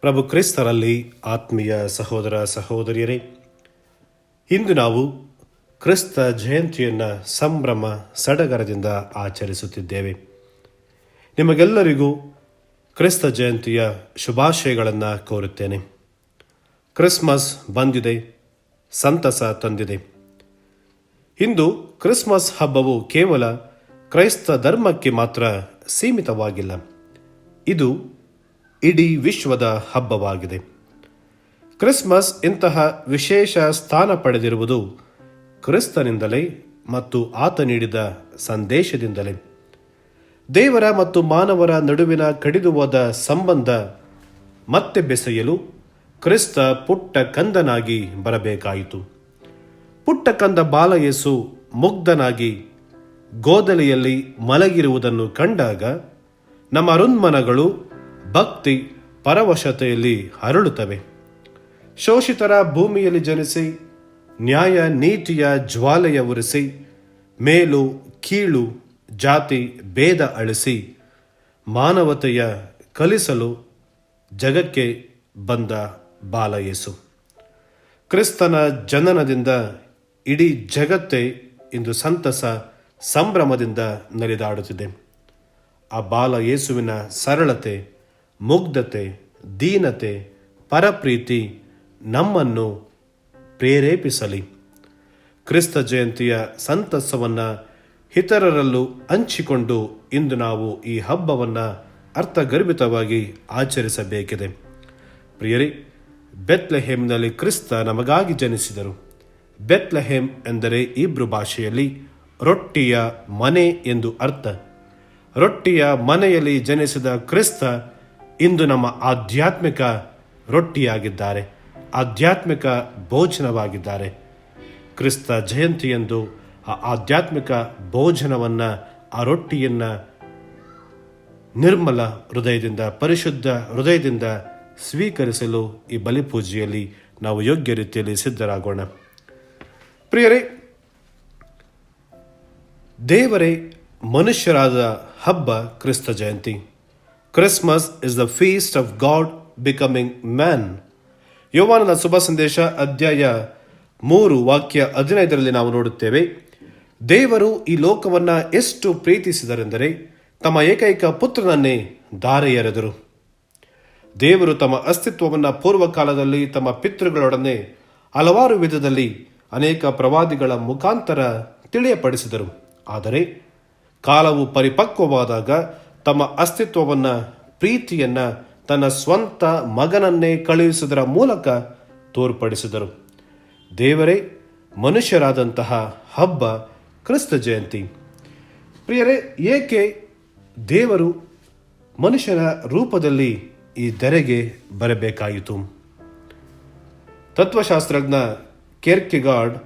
ಪ್ರಭು ಕ್ರಿಸ್ತರಲ್ಲಿ ಆತ್ಮೀಯ ಸಹೋದರ ಸಹೋದರಿಯರೇ, ಇಂದು ನಾವು ಕ್ರಿಸ್ತ ಜಯಂತಿಯನ್ನು ಸಂಭ್ರಮ ಸಡಗರದಿಂದ ಆಚರಿಸುತ್ತಿದ್ದೇವೆ. ನಿಮಗೆಲ್ಲರಿಗೂ ಕ್ರಿಸ್ತ ಜಯಂತಿಯ ಶುಭಾಶಯಗಳನ್ನು ಕೋರುತ್ತೇನೆ. ಕ್ರಿಸ್ಮಸ್ ಬಂದಿದೆ, ಸಂತಸ ತಂದಿದೆ. ಇಂದು ಕ್ರಿಸ್ಮಸ್ ಹಬ್ಬವು ಕೇವಲ ಕ್ರೈಸ್ತ ಧರ್ಮಕ್ಕೆ ಮಾತ್ರ ಸೀಮಿತವಾಗಿಲ್ಲ. ಇದು ಇಡೀ ವಿಶ್ವದ ಹಬ್ಬವಾಗಿದೆ. ಕ್ರಿಸ್ಮಸ್ ಇಂತಹ ವಿಶೇಷ ಸ್ಥಾನ ಪಡೆದಿರುವುದು ಕ್ರಿಸ್ತನಿಂದಲೇ ಮತ್ತು ಆತ ನೀಡಿದ ಸಂದೇಶದಿಂದಲೇ. ದೇವರ ಮತ್ತು ಮಾನವರ ನಡುವಿನ ಕಡಿದು ಹೋದ ಸಂಬಂಧ ಮತ್ತೆ ಬೆಸೆಯಲು ಕ್ರಿಸ್ತ ಪುಟ್ಟ ಕಂದನಾಗಿ ಬರಬೇಕಾಯಿತು. ಪುಟ್ಟ ಕಂದ ಬಾಲಯೇಸು ಮುಗ್ಧನಾಗಿ ಗೋದಲಿಯಲ್ಲಿ ಮಲಗಿರುವುದನ್ನು ಕಂಡಾಗ ನಮ್ಮ ಹೃನ್ಮನಗಳು ಭಕ್ತಿ ಪರವಶತೆಯಲ್ಲಿ ಹರಳುತ್ತವೆ. ಶೋಷಿತರ ಭೂಮಿಯಲ್ಲಿ ಜನಿಸಿ ನ್ಯಾಯ ನೀತಿಯ ಜ್ವಾಲೆಯ ಉರಿಸಿ ಮೇಲು ಕೀಳು ಜಾತಿ ಭೇದ ಅಳಿಸಿ ಮಾನವತೆಯ ಕಲಿಸಲು ಜಗಕ್ಕೆ ಬಂದ ಬಾಲಯೇಸು. ಕ್ರಿಸ್ತನ ಜನನದಿಂದ ಇಡೀ ಜಗತ್ತೇ ಇಂದು ಸಂತಸ ಸಂಭ್ರಮದಿಂದ ನಲಿದಾಡುತ್ತಿದೆ. ಆ ಬಾಲಯೇಸುವಿನ ಸರಳತೆ, ಮುಗ್ಧತೆ, ದೀನತೆ, ಪರಪ್ರೀತಿ ನಮ್ಮನ್ನು ಪ್ರೇರೇಪಿಸಲಿ. ಕ್ರಿಸ್ತ ಜಯಂತಿಯ ಸಂತಸವನ್ನು ಇತರರಲ್ಲೂ ಹಂಚಿಕೊಂಡು ಇಂದು ನಾವು ಈ ಹಬ್ಬವನ್ನು ಅರ್ಥಗರ್ಭಿತವಾಗಿ ಆಚರಿಸಬೇಕಿದೆ. ಪ್ರಿಯರೇ, ಬೆತ್ಲೆಹೇಮ್ನಲ್ಲಿ ಕ್ರಿಸ್ತ ನಮಗಾಗಿ ಜನಿಸಿದರು. ಬೆತ್ಲೆಹೇಮ್ ಎಂದರೆ ಇಬ್ರು ಭಾಷೆಯಲ್ಲಿ ರೊಟ್ಟಿಯ ಮನೆ ಎಂದು ಅರ್ಥ. ರೊಟ್ಟಿಯ ಮನೆಯಲ್ಲಿ ಜನಿಸಿದ ಕ್ರಿಸ್ತ ಇಂದು ನಮ್ಮ ಆಧ್ಯಾತ್ಮಿಕ ರೊಟ್ಟಿಯಾಗಿದ್ದಾರೆ, ಆಧ್ಯಾತ್ಮಿಕ ಭೋಜನವಾಗಿದ್ದಾರೆ. ಕ್ರಿಸ್ತ ಜಯಂತಿಯಂದು ಆ ಆಧ್ಯಾತ್ಮಿಕ ಭೋಜನವನ್ನು, ಆ ರೊಟ್ಟಿಯನ್ನು ನಿರ್ಮಲ ಹೃದಯದಿಂದ, ಪರಿಶುದ್ಧ ಹೃದಯದಿಂದ ಸ್ವೀಕರಿಸಲು ಈ ಬಲಿಪೂಜೆಯಲ್ಲಿ ನಾವು ಯೋಗ್ಯ ರೀತಿಯಲ್ಲಿ ಸಿದ್ಧರಾಗೋಣ. ಪ್ರಿಯರೇ, ದೇವರೇ ಮನುಷ್ಯರಾದ ಹಬ್ಬ Krista Jayanti. Christmas is the feast of God becoming man. ಯೋಹಾನನ ಶುಭ ಸಂದೇಶ ಅಧ್ಯಾಯ 3 ವಾಕ್ಯ 15ರಲ್ಲಿ ನಾವು ನೋಡುತ್ತೇವೆ, ದೇವರು ಈ ಲೋಕವನ್ನು ಎಷ್ಟು ಪ್ರೀತಿಸಿದರೆಂದರೆ ತಮ್ಮ ಏಕೈಕ ಪುತ್ರನನ್ನೇ ಧಾರೆ ಎರೆದರು. ದೇವರು ತಮ್ಮ ಅಸ್ತಿತ್ವವನ್ನು ಪೂರ್ವಕಾಲದಲ್ಲಿ ತಮ್ಮ ಪಿತೃಗಳೊಡನೆ ಹಲವಾರು ವಿಧದಲ್ಲಿ ಅನೇಕ ಪ್ರವಾದಿಗಳ ಮುಖಾಂತರ ತಿಳಿಯಪಡಿಸಿದರು. ಆದರೆ ಕಾಲವು ಪರಿಪಕ್ವವಾದಾಗ ತಮ್ಮ ಅಸ್ತಿತ್ವವನ್ನು, ಪ್ರೀತಿಯನ್ನು ತನ್ನ ಸ್ವಂತ ಮಗನನ್ನೇ ಕಳುಹಿಸುವುದರ ಮೂಲಕ ತೋರ್ಪಡಿಸಿದರು. ದೇವರೇ ಮನುಷ್ಯರಾದಂತಹ ಹಬ್ಬ ಕ್ರಿಸ್ತ ಜಯಂತಿ. ಪ್ರಿಯರೇ, ಏಕೆ ದೇವರು ಮನುಷ್ಯನ ರೂಪದಲ್ಲಿ ಈ ಧರೆಗೆ ಬರಬೇಕಾಯಿತು? ತತ್ವಶಾಸ್ತ್ರಜ್ಞ ಕೇರ್ಕೆಗಾರ್ಡ್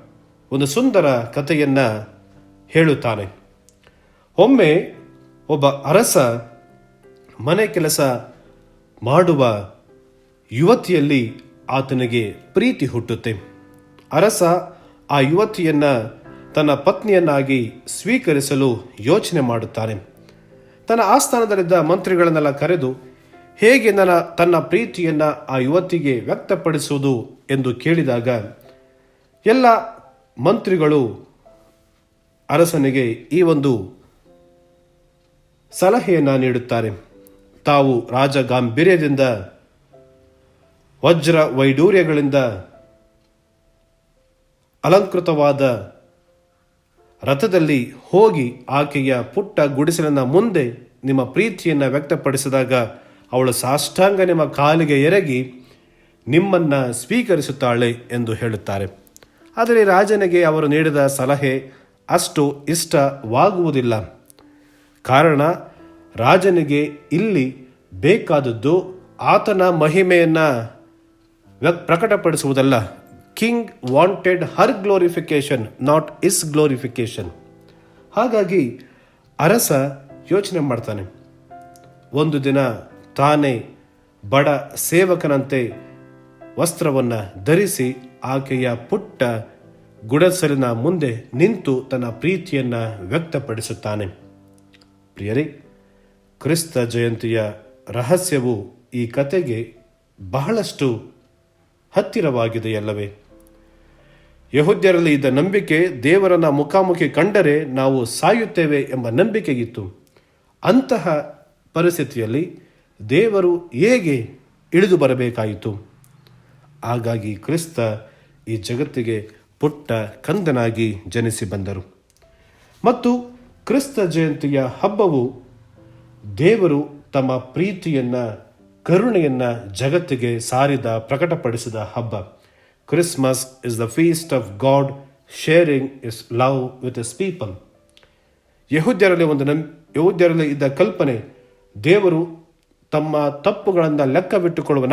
ಒಂದು ಸುಂದರ ಕಥೆಯನ್ನು ಹೇಳುತ್ತಾನೆ. ಒಮ್ಮೆ ಒಬ್ಬ ಅರಸ ಮನೆ ಕೆಲಸ ಮಾಡುವ ಯುವತಿಯಲ್ಲಿ ಆತನಿಗೆ ಪ್ರೀತಿ ಹುಟ್ಟುತ್ತೆ. ಅರಸ ಆ ಯುವತಿಯನ್ನು ತನ್ನ ಪತ್ನಿಯನ್ನಾಗಿ ಸ್ವೀಕರಿಸಲು ಯೋಚನೆ ಮಾಡುತ್ತಾನೆ. ತನ್ನ ಆಸ್ಥಾನದಲ್ಲಿದ್ದ ಮಂತ್ರಿಗಳನ್ನೆಲ್ಲ ಕರೆದು ಹೇಗೆ ತನ್ನ ಪ್ರೀತಿಯನ್ನು ಆ ಯುವತಿಗೆ ವ್ಯಕ್ತಪಡಿಸುವುದು ಎಂದು ಕೇಳಿದಾಗ ಎಲ್ಲ ಮಂತ್ರಿಗಳು ಅರಸನಿಗೆ ಈ ಒಂದು ಸಲಹೆಯನ್ನು ನೀಡುತ್ತಾರೆ. ತಾವು ರಾಜ ಗಾಂಭೀರ್ಯದಿಂದ, ವಜ್ರ ವೈಡೂರ್ಯಗಳಿಂದ ಅಲಂಕೃತವಾದ ರಥದಲ್ಲಿ ಹೋಗಿ ಆಕೆಯ ಪುಟ್ಟ ಗುಡಿಸಲಿನ ಮುಂದೆ ನಿಮ್ಮ ಪ್ರೀತಿಯನ್ನು ವ್ಯಕ್ತಪಡಿಸಿದಾಗ ಅವಳು ಸಾಷ್ಟಾಂಗ ನಿಮ್ಮ ಕಾಲಿಗೆ ಎರಗಿ ನಿಮ್ಮನ್ನು ಸ್ವೀಕರಿಸುತ್ತಾಳೆ ಎಂದು ಹೇಳುತ್ತಾರೆ. ಆದರೆ ರಾಜನಿಗೆ ಅವರು ನೀಡಿದ ಸಲಹೆ ಅಷ್ಟು ಇಷ್ಟವಾಗುವುದಿಲ್ಲ. ಕಾರಣ, ರಾಜನಿಗೆ ಇಲ್ಲಿ ಬೇಕಾದದ್ದು ಆತನ ಮಹಿಮೆಯನ್ನು ಪ್ರಕಟಪಡಿಸುವುದಲ್ಲ. King wanted her glorification, not his glorification. ಹಾಗಾಗಿ ಅರಸ ಯೋಚನೆ ಮಾಡ್ತಾನೆ. ಒಂದು ದಿನ ತಾನೇ ಬಡ ಸೇವಕನಂತೆ ವಸ್ತ್ರವನ್ನು ಧರಿಸಿ ಆಕೆಯ ಪುಟ್ಟ ಗುಡಸಲಿನ ಮುಂದೆ ನಿಂತು ತನ್ನ ಪ್ರೀತಿಯನ್ನು ವ್ಯಕ್ತಪಡಿಸುತ್ತಾನೆ. ಪ್ರಿಯರೇ, ಕ್ರಿಸ್ತ ಜಯಂತಿಯ ರಹಸ್ಯವು ಈ ಕತೆಗೆ ಬಹಳಷ್ಟು ಹತ್ತಿರವಾಗಿದೆಯಲ್ಲವೇ? ಯೆಹೂದ್ಯರಲ್ಲಿ ಇದ್ದ ನಂಬಿಕೆ ದೇವರನ್ನ ಮುಖಾಮುಖಿ ಕಂಡರೆ ನಾವು ಸಾಯುತ್ತೇವೆ ಎಂಬ ನಂಬಿಕೆ ಇತ್ತು. ಅಂತಹ ಪರಿಸ್ಥಿತಿಯಲ್ಲಿ ದೇವರು ಹೇಗೆ ಇಳಿದು ಬರಬೇಕಾಯಿತು? ಹಾಗಾಗಿ ಕ್ರಿಸ್ತ ಈ ಜಗತ್ತಿಗೆ ಪುಟ್ಟ ಕಂದನಾಗಿ ಜನಿಸಿ ಬಂದರು. ಮತ್ತು ಕ್ರಿಸ್ತ ಜಯಂತಿಯ ಹಬ್ಬವು ದೇವರು ತಮ್ಮ ಪ್ರೀತಿಯನ್ನ, ಕರುಣೆಯನ್ನ ಜಗತ್ತಿಗೆ ಸಾರಿದ, ಪ್ರಕಟಪಡಿಸಿದ ಹಬ್ಬ. Christmas is the feast of God sharing his love with his people. ಯೆಹೂದ್ಯರಲ್ಲಿ ಇದ್ದ ಕಲ್ಪನೆ ದೇವರು ತಮ್ಮ ತಪ್ಪುಗಳನ್ನು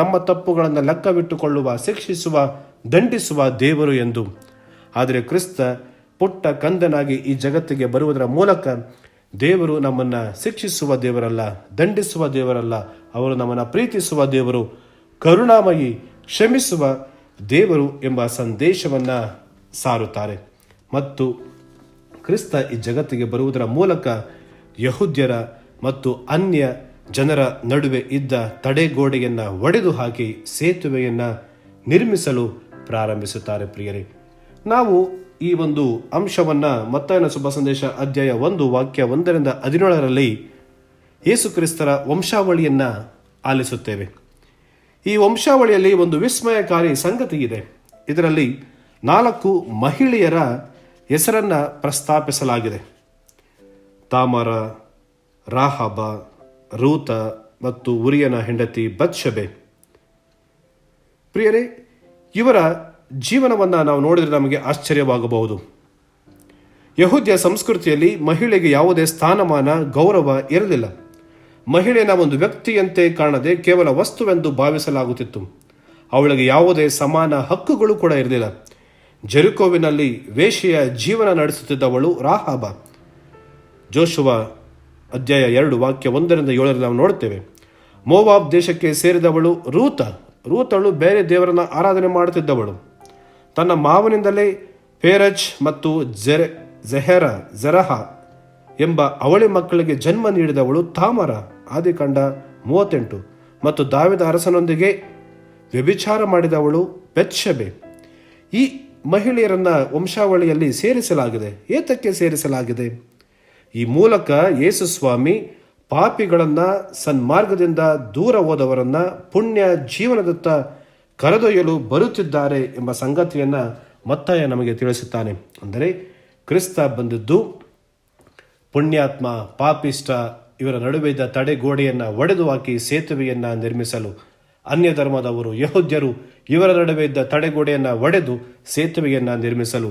ನಮ್ಮ ತಪ್ಪುಗಳನ್ನು ಲೆಕ್ಕವಿಟ್ಟುಕೊಳ್ಳುವ, ಶಿಕ್ಷಿಸುವ, ದಂಡಿಸುವ ದೇವರು ಎಂದು. ಆದರೆ ಕ್ರಿಸ್ತ ಪುಟ್ಟ ಕಂದನಾಗಿ ಈ ಜಗತ್ತಿಗೆ ಬರುವುದರ ಮೂಲಕ ದೇವರು ನಮ್ಮನ್ನು ಶಿಕ್ಷಿಸುವ ದೇವರಲ್ಲ, ದಂಡಿಸುವ ದೇವರಲ್ಲ, ಅವರು ನಮ್ಮನ್ನು ಪ್ರೀತಿಸುವ ದೇವರು, ಕರುಣಾಮಯಿ, ಕ್ಷಮಿಸುವ ದೇವರು ಎಂಬ ಸಂದೇಶವನ್ನು ಸಾರುತ್ತಾರೆ. ಮತ್ತು ಕ್ರಿಸ್ತ ಈ ಜಗತ್ತಿಗೆ ಬರುವುದರ ಮೂಲಕ ಯೆಹೂದ್ಯರ ಮತ್ತು ಅನ್ಯ ಜನರ ನಡುವೆ ಇದ್ದ ತಡೆಗೋಡೆಯನ್ನು ಒಡೆದು ಹಾಕಿ ಸೇತುವೆಯನ್ನು ನಿರ್ಮಿಸಲು ಪ್ರಾರಂಭಿಸುತ್ತಾರೆ. ಪ್ರಿಯರೇ, ನಾವು ಈ ಒಂದು ಅಂಶವನ್ನು ಮತ್ತಾಯನ ಶುಭ ಸಂದೇಶ ಅಧ್ಯಾಯ 1 ವಾಕ್ಯ 1-17 ಯೇಸು ಕ್ರಿಸ್ತರ ವಂಶಾವಳಿಯನ್ನು ಆಲಿಸುತ್ತೇವೆ. ಈ ವಂಶಾವಳಿಯಲ್ಲಿ ಒಂದು ವಿಸ್ಮಯಕಾರಿ ಸಂಗತಿ ಇದೆ. ಇದರಲ್ಲಿ 4 ಮಹಿಳೆಯರ ಹೆಸರನ್ನು ಪ್ರಸ್ತಾಪಿಸಲಾಗಿದೆ: ತಾಮಾರ, ರಾಹಾಬ, ರೂತ ಮತ್ತು ಉರಿಯನ ಹೆಂಡತಿ ಬತ್ಷೆಬೆ. ಪ್ರಿಯರೇ, ಇವರ ಜೀವನವನ್ನು ನಾವು ನೋಡಿದರೆ ನಮಗೆ ಆಶ್ಚರ್ಯವಾಗಬಹುದು. ಯೆಹೂದ್ಯ ಸಂಸ್ಕೃತಿಯಲ್ಲಿ ಮಹಿಳೆಗೆ ಯಾವುದೇ ಸ್ಥಾನಮಾನ, ಗೌರವ ಇರಲಿಲ್ಲ. ಮಹಿಳೆಯ ಒಂದು ವ್ಯಕ್ತಿಯಂತೆ ಕಾಣದೆ ಕೇವಲ ವಸ್ತುವೆಂದು ಭಾವಿಸಲಾಗುತ್ತಿತ್ತು. ಅವಳಿಗೆ ಯಾವುದೇ ಸಮಾನ ಹಕ್ಕುಗಳು ಕೂಡ ಇರಲಿಲ್ಲ. ಜೆರಿಕೋವಿನಲ್ಲಿ ವೇಶ್ಯೆಯ ಜೀವನ ನಡೆಸುತ್ತಿದ್ದವಳು ರಾಹಾಬ. ಜೋಶುವ ಅಧ್ಯಾಯ 2 ವಾಕ್ಯ 1-7 ನಾವು ನೋಡ್ತೇವೆ. ಮೋವಾಬ್ ದೇಶಕ್ಕೆ ಸೇರಿದವಳು ರೂತಳು ಬೇರೆ ದೇವರನ್ನ ಆರಾಧನೆ ಮಾಡುತ್ತಿದ್ದವಳು. ತನ್ನ ಮಾವನಿಂದಲೇ ಪೇರಜ್ ಮತ್ತು ಜೆರಹ ಎಂಬ ಅವಳಿ ಮಕ್ಕಳಿಗೆ ಜನ್ಮ ನೀಡಿದವಳು ತಾಮರ. ಆದಿಕಾಂಡ 38. ಮತ್ತು ದಾವೀದ ಅರಸನೊಂದಿಗೆ ವ್ಯಭಿಚಾರ ಮಾಡಿದವಳು ಬೆತ್ಷೆಬೆ. ಈ ಮಹಿಳೆಯರನ್ನ ವಂಶಾವಳಿಯಲ್ಲಿ ಸೇರಿಸಲಾಗಿದೆ. ಏತಕ್ಕೆ ಸೇರಿಸಲಾಗಿದೆ? ಈ ಮೂಲಕ ಯೇಸು ಸ್ವಾಮಿ ಪಾಪಿಗಳನ್ನು, ಸನ್ಮಾರ್ಗದಿಂದ ದೂರ ಹೋದವರನ್ನ ಪುಣ್ಯ ಜೀವನದತ್ತ ಕರೆದೊಯ್ಯಲು ಬರುತ್ತಿದ್ದಾರೆ ಎಂಬ ಸಂಗತಿಯನ್ನು ಮತ್ತಾಯ ನಮಗೆ ತಿಳಿಸುತ್ತಾನೆ. ಅಂದರೆ ಕ್ರಿಸ್ತ ಬಂದದ್ದು ಪುಣ್ಯಾತ್ಮ, ಪಾಪಿಷ್ಟ ಇವರ ನಡುವೆ ಇದ್ದ ತಡೆಗೋಡೆಯನ್ನು ಒಡೆದು ಹಾಕಿ ಸೇತುವೆಯನ್ನು ನಿರ್ಮಿಸಲು. ಅನ್ಯ ಧರ್ಮದವರು, ಯೆಹೂದ್ಯರು ಇವರ ನಡುವೆ ಇದ್ದ ತಡೆಗೋಡೆಯನ್ನು ಒಡೆದು ಸೇತುವೆಯನ್ನು ನಿರ್ಮಿಸಲು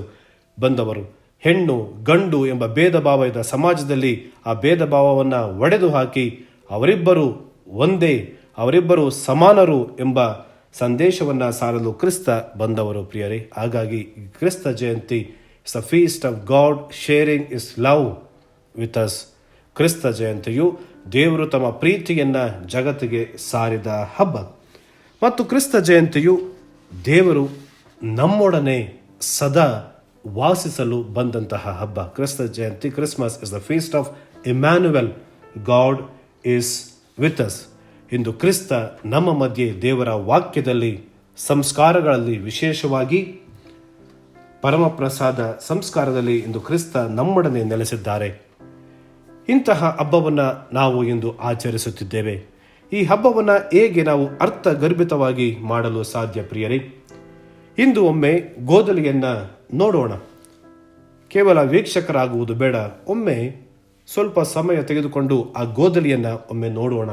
ಬಂದವರು. ಹೆಣ್ಣು ಗಂಡು ಎಂಬ ಭೇದ ಭಾವ ಇದ್ದ ಸಮಾಜದಲ್ಲಿ ಆ ಭೇದ ಭಾವವನ್ನು ಒಡೆದು ಹಾಕಿ ಅವರಿಬ್ಬರು ಒಂದೇ, ಅವರಿಬ್ಬರು ಸಮಾನರು ಎಂಬ ಸಂದೇಶವನ್ನು ಸಾರಲು ಕ್ರಿಸ್ತ ಬಂದವರು. ಪ್ರಿಯರೇ, ಹಾಗಾಗಿ Krista Jayanti is the feast of God sharing his love with us. ಕ್ರಿಸ್ತ ಜಯಂತಿಯು ದೇವರು ತಮ್ಮ ಪ್ರೀತಿಯನ್ನು ಜಗತ್ತಿಗೆ ಸಾರಿದ ಹಬ್ಬ. ಮತ್ತು ಕ್ರಿಸ್ತ ಜಯಂತಿಯು ದೇವರು ನಮ್ಮೊಡನೆ ಸದಾ ವಾಸಿಸಲು ಬಂದಂತಹ ಹಬ್ಬ. Krista Jayanti, Christmas is the feast of Emmanuel, God is with us. ಇಂದು ಕ್ರಿಸ್ತ ನಮ್ಮ ಮಧ್ಯೆ ದೇವರ ವಾಕ್ಯದಲ್ಲಿ, ಸಂಸ್ಕಾರಗಳಲ್ಲಿ, ವಿಶೇಷವಾಗಿ ಪರಮಪ್ರಸಾದ ಸಂಸ್ಕಾರದಲ್ಲಿ ಇಂದು ಕ್ರಿಸ್ತ ನಮ್ಮೊಡನೆ ನೆಲೆಸಿದ್ದಾರೆ. ಇಂತಹ ಹಬ್ಬವನ್ನು ನಾವು ಇಂದು ಆಚರಿಸುತ್ತಿದ್ದೇವೆ. ಈ ಹಬ್ಬವನ್ನು ಹೇಗೆ ನಾವು ಅರ್ಥಗರ್ಭಿತವಾಗಿ ಮಾಡಲು ಸಾಧ್ಯ? ಪ್ರಿಯರೇ, ಇಂದು ಒಮ್ಮೆ ಗೋದಲಿಯನ್ನು ನೋಡೋಣ. ಕೇವಲ ವೀಕ್ಷಕರಾಗುವುದು ಬೇಡ, ಒಮ್ಮೆ ಸ್ವಲ್ಪ ಸಮಯ ತೆಗೆದುಕೊಂಡು ಆ ಗೋದಲಿಯನ್ನು ಒಮ್ಮೆ ನೋಡೋಣ.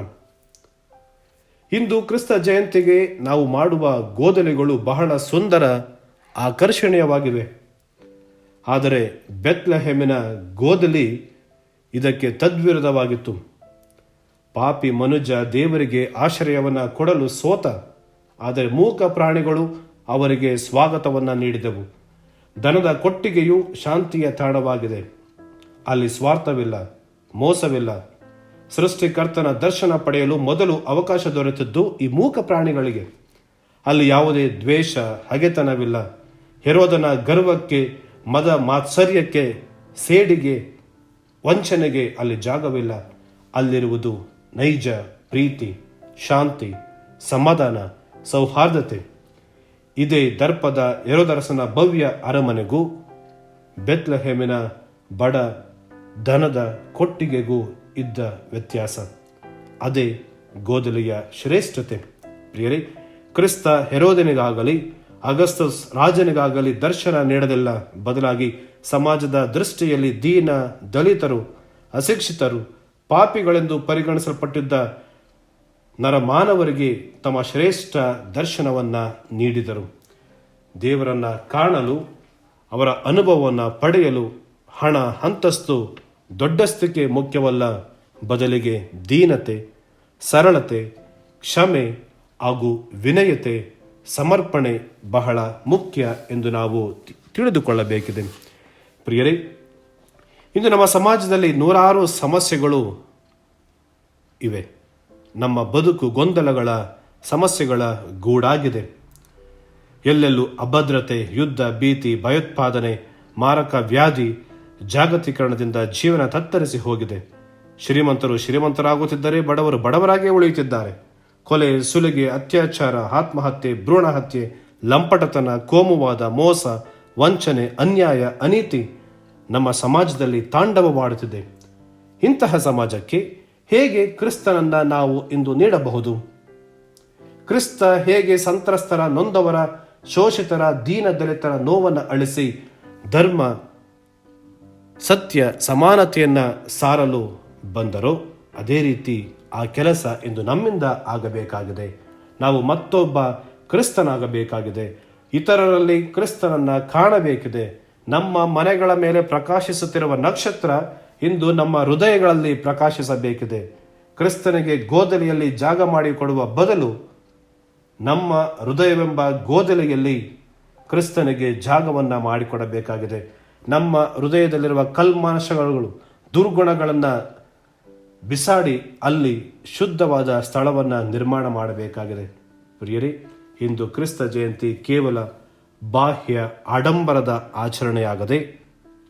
ಇಂದು ಕ್ರಿಸ್ತ ಜಯಂತಿಗೆ ನಾವು ಮಾಡುವ ಗೋದಲಿಗಳು ಬಹಳ ಸುಂದರ, ಆಕರ್ಷಣೀಯವಾಗಿವೆ. ಆದರೆ ಬೆತ್ಲೆಹೇಮಿನ ಗೋದಲಿ ಇದಕ್ಕೆ ತದ್ವಿರುದ್ಧವಾಗಿತ್ತು. ಪಾಪಿ ಮನುಜ ದೇವರಿಗೆ ಆಶ್ರಯವನ್ನು ಕೊಡಲು ಸೋತ, ಆದರೆ ಮೂಕ ಪ್ರಾಣಿಗಳು ಅವರಿಗೆ ಸ್ವಾಗತವನ್ನು ನೀಡಿದವು. ದನದ ಕೊಟ್ಟಿಗೆಯು ಶಾಂತಿಯ ತಾಣವಾಗಿದೆ. ಅಲ್ಲಿ ಸ್ವಾರ್ಥವಿಲ್ಲ, ಮೋಸವಿಲ್ಲ. ಸೃಷ್ಟಿಕರ್ತನ ದರ್ಶನ ಪಡೆಯಲು ಮೊದಲು ಅವಕಾಶ ದೊರೆತಿದ್ದು ಈ ಮೂಕ ಪ್ರಾಣಿಗಳಿಗೆ. ಅಲ್ಲಿ ಯಾವುದೇ ದ್ವೇಷ, ಹಗೆತನವಿಲ್ಲ. ಹೆರೋದನ ಗರ್ವಕ್ಕೆ, ಮದ ಮಾತ್ಸರ್ಯಕ್ಕೆ, ಸೇಡಿಗೆ, ವಂಚನೆಗೆ ಅಲ್ಲಿ ಜಾಗವಿಲ್ಲ. ಅಲ್ಲಿರುವುದು ನೈಜ ಪ್ರೀತಿ, ಶಾಂತಿ, ಸಮಾಧಾನ, ಸೌಹಾರ್ದತೆ. ಇದೇ ದರ್ಪದ ಹೆರೋದರಸನ ಭವ್ಯ ಅರಮನೆಗೂ ಬೆತ್ಲೆಹೇಮಿನ ಬಡ ದನದ ಕೊಟ್ಟಿಗೆಗೂ ಇದ್ದ ವ್ಯತ್ಯಾಸ. ಅದೇ ಗೋದಲಿಯ ಶ್ರೇಷ್ಠತೆ. ಪ್ರಿಯರೇ, ಕ್ರಿಸ್ತ ಹೆರೋದನಿಗಾಗಲಿ ಅಗಸ್ತಸ್ ರಾಜನಿಗಾಗಲಿ ದರ್ಶನ ನೀಡಲಿಲ್ಲ. ಬದಲಾಗಿ ಸಮಾಜದ ದೃಷ್ಟಿಯಲ್ಲಿ ದೀನ, ದಲಿತರು, ಅಶಿಕ್ಷಿತರು, ಪಾಪಿಗಳೆಂದು ಪರಿಗಣಿಸಲ್ಪಟ್ಟಿದ್ದ ನರಮಾನವರಿಗೆ ತಮ್ಮ ಶ್ರೇಷ್ಠ ದರ್ಶನವನ್ನ ನೀಡಿದರು. ದೇವರನ್ನ ಕಾಣಲು, ಅವರ ಅನುಭವವನ್ನು ಪಡೆಯಲು ಹಣ, ಅಂತಸ್ತು, ದೊಡ್ಡಸ್ತಿಕೆ ಮುಖ್ಯವಲ್ಲ. ಬದಲಿಗೆ ದೀನತೆ, ಸರಳತೆ, ಕ್ಷಮೆ ಹಾಗೂ ವಿನಯತೆ, ಸಮರ್ಪಣೆ ಬಹಳ ಮುಖ್ಯ ಎಂದು ನಾವು ತಿಳಿದುಕೊಳ್ಳಬೇಕಿದೆ. ಪ್ರಿಯರೇ, ಇಂದು ನಮ್ಮ ಸಮಾಜದಲ್ಲಿ ನೂರಾರು ಸಮಸ್ಯೆಗಳು ಇವೆ. ನಮ್ಮ ಬದುಕು ಗೊಂದಲಗಳ, ಸಮಸ್ಯೆಗಳ ಗೂಡಾಗಿದೆ. ಎಲ್ಲೆಲ್ಲೂ ಅಭದ್ರತೆ, ಯುದ್ಧ, ಭೀತಿ, ಭಯೋತ್ಪಾದನೆ, ಮಾರಕ ವ್ಯಾಧಿ, ಜಾಗತೀಕರಣದಿಂದ ಜೀವನ ತತ್ತರಿಸಿ ಹೋಗಿದೆ. ಶ್ರೀಮಂತರು ಶ್ರೀಮಂತರಾಗುತ್ತಿದ್ದರೆ ಬಡವರು ಬಡವರಾಗೇ ಉಳಿಯುತ್ತಿದ್ದಾರೆ. ಕೊಲೆ, ಸುಲಿಗೆ, ಅತ್ಯಾಚಾರ, ಆತ್ಮಹತ್ಯೆ, ಭ್ರೂಣ ಹತ್ಯೆ, ಲಂಪಟತನ, ಕೋಮುವಾದ, ಮೋಸ, ವಂಚನೆ, ಅನ್ಯಾಯ, ಅನೀತಿ ನಮ್ಮ ಸಮಾಜದಲ್ಲಿ ತಾಂಡವವಾಡುತ್ತಿದೆ. ಇಂತಹ ಸಮಾಜಕ್ಕೆ ಹೇಗೆ ಕ್ರಿಸ್ತನನ್ನ ನಾವು ಇಂದು ನೀಡಬಹುದು? ಕ್ರಿಸ್ತ ಹೇಗೆ ಸಂತ್ರಸ್ತರ, ನೊಂದವರ, ಶೋಷಿತರ, ದೀನ ದಲಿತರ ನೋವನ್ನು ಅಳಿಸಿ ಧರ್ಮ, ಸತ್ಯ, ಸಮಾನತೆಯನ್ನ ಸಾರಲು ಬಂದರೋ ಅದೇ ರೀತಿ ಆ ಕೆಲಸ ಇಂದು ನಮ್ಮಿಂದ ಆಗಬೇಕಾಗಿದೆ. ನಾವು ಮತ್ತೊಬ್ಬ ಕ್ರಿಸ್ತನಾಗಬೇಕಾಗಿದೆ. ಇತರರಲ್ಲಿ ಕ್ರಿಸ್ತನನ್ನ ಕಾಣಬೇಕಿದೆ. ನಮ್ಮ ಮನೆಗಳ ಮೇಲೆ ಪ್ರಕಾಶಿಸುತ್ತಿರುವ ನಕ್ಷತ್ರ ಇಂದು ನಮ್ಮ ಹೃದಯಗಳಲ್ಲಿ ಪ್ರಕಾಶಿಸಬೇಕಿದೆ. ಕ್ರಿಸ್ತನಿಗೆ ಗೋದಲಿಯಲ್ಲಿ ಜಾಗ ಮಾಡಿಕೊಡುವ ಬದಲು ನಮ್ಮ ಹೃದಯವೆಂಬ ಗೋದಲಿಯಲ್ಲಿ ಕ್ರಿಸ್ತನಿಗೆ ಜಾಗವನ್ನು ಮಾಡಿಕೊಡಬೇಕಾಗಿದೆ. ನಮ್ಮ ಹೃದಯದಲ್ಲಿರುವ ಕಲ್ಮಾಂಶಗಳು, ದುರ್ಗುಣಗಳನ್ನು ಬಿಸಾಡಿ ಅಲ್ಲಿ ಶುದ್ಧವಾದ ಸ್ಥಳವನ್ನು ನಿರ್ಮಾಣ ಮಾಡಬೇಕಾಗಿದೆ. ಪ್ರಿಯರೇ, ಇಂದು ಕ್ರಿಸ್ತ ಜಯಂತಿ ಕೇವಲ ಬಾಹ್ಯ ಆಡಂಬರದ ಆಚರಣೆಯಾಗದೆ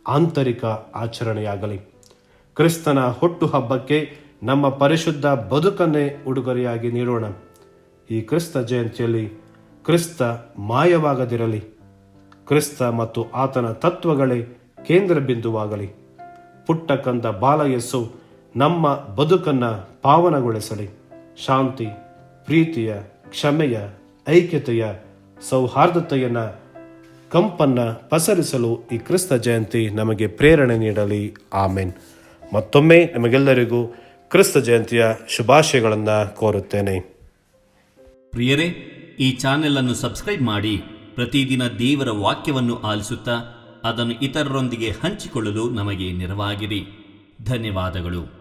ಆಂತರಿಕ ಆಚರಣೆಯಾಗಲಿ. ಕ್ರಿಸ್ತನ ಹುಟ್ಟುಹಬ್ಬಕ್ಕೆ ನಮ್ಮ ಪರಿಶುದ್ಧ ಬದುಕನ್ನೇ ಉಡುಗೊರೆಯಾಗಿ ನೀಡೋಣ. ಈ ಕ್ರಿಸ್ತ ಜಯಂತಿಯಲ್ಲಿ ಕ್ರಿಸ್ತ ಮಾಯವಾಗದಿರಲಿ. ಕ್ರಿಸ್ತ ಮತ್ತು ಆತನ ತತ್ವಗಳೇ ಕೇಂದ್ರ ಬಿಂದುವಾಗಲಿ. ಪುಟ್ಟ ಕಂದ ಬಾಲ ಯೇಸು ನಮ್ಮ ಬದುಕನ್ನು ಪಾವನಗೊಳಿಸಲಿ. ಶಾಂತಿ, ಪ್ರೀತಿಯ, ಕ್ಷಮೆಯ, ಐಕ್ಯತೆಯ, ಸೌಹಾರ್ದತೆಯನ್ನು, ಕಂಪನ್ನು ಪಸರಿಸಲು ಈ ಕ್ರಿಸ್ತ ಜಯಂತಿ ನಮಗೆ ಪ್ರೇರಣೆ ನೀಡಲಿ. ಆಮೆನ್. ಮತ್ತೊಮ್ಮೆ ನಮಗೆಲ್ಲರಿಗೂ ಕ್ರಿಸ್ತ ಜಯಂತಿಯ ಶುಭಾಶಯಗಳನ್ನು ಕೋರುತ್ತೇನೆ. ಪ್ರಿಯರೇ, ಈ ಚಾನೆಲ್ ಅನ್ನು ಸಬ್ಸ್ಕ್ರೈಬ್ ಮಾಡಿ ಪ್ರತಿದಿನ ದೇವರ ವಾಕ್ಯವನ್ನು ಆಲಿಸುತ್ತಾ ಅದನ್ನು ಇತರರೊಂದಿಗೆ ಹಂಚಿಕೊಳ್ಳಲು ನಮಗೆ ನೆರವಾಗಿರಿ. ಧನ್ಯವಾದಗಳು.